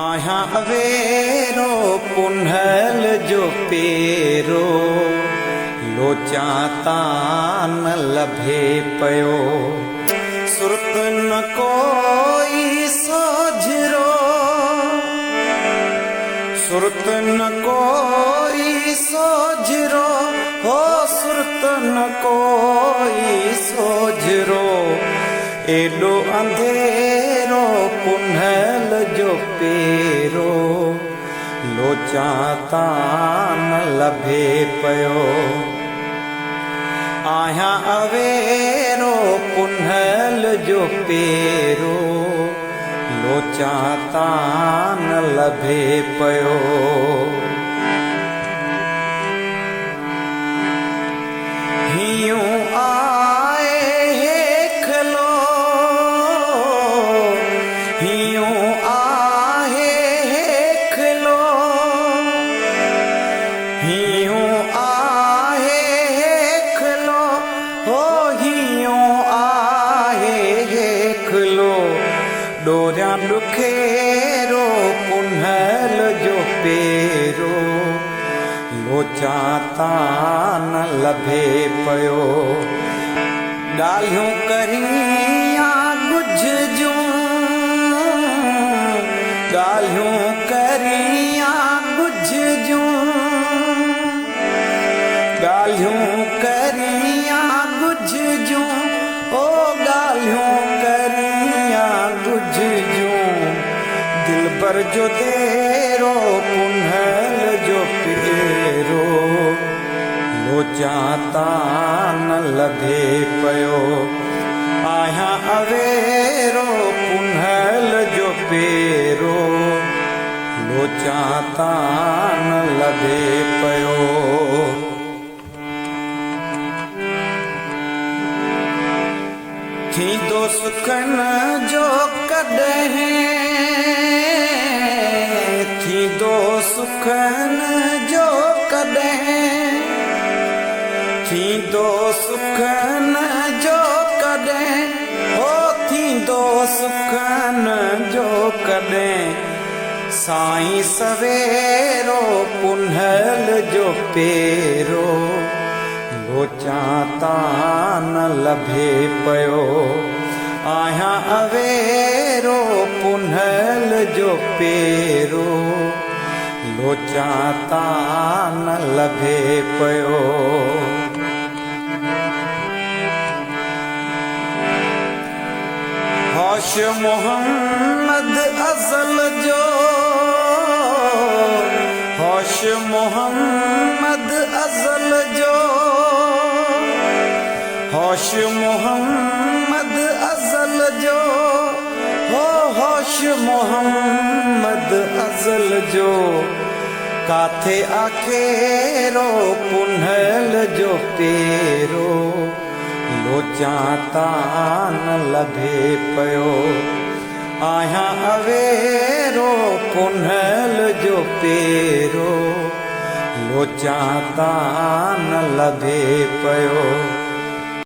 आया अवेरो पुन्हल जो पेरो लोचा तान लभे पयो सुरत न कोई सोझरो सुरत न कोई सोझरो हो सुरत न कोई सोझरो एडो अंधेरो पुन्हल जो पेरो लोचा तान लभे पयो आया अवेरो पुन्हल जो पेरो लोचा तान लभे पयो हियूं आए हेखलो हियूं आहे हेखलो हियूं आहे हेखलो हो हियूं आहे हेखलो डोरिया दुखेरो पुन्हल जो पेरो लोचा तान लभे पयो ॻाल्हियूं करियां गुझ जूं ॻाल्हियूं करियां गुझ जूं ॻाल्हियूं करियां गुझ जूं ओ ॻाल्हियूं करियां गुझ जूं दिलबर जो तेरो पुन्हल जो पेरो लोचा तान लभे पयो आया अवेरो पुन्हल जो पेरो लोचा तान लभे पयो थींदो सुखन जो कॾहिं थींदो सुखन जो कॾहिं थींदो सुखन जो कॾहिं हो थींदो सुखन जो कॾहिं साईं सवेरो पुन्हल जो पेरो लोचा तान लभे पयो आया अवेरो पुन्हल जो पेरो लोचा तान लभे पयो होश मोहम्मद अज़ल जो होश मोहम्मद अज़ल जो होश मोहम्मद अज़ल जो हो होश मोहम्मद अज़ल जो काथे आखेरो पुन्हल जो पेरो लोचा तान लभे पयो आया अवेरो पुन्हल जो पेरो लोचा तान लभे पयो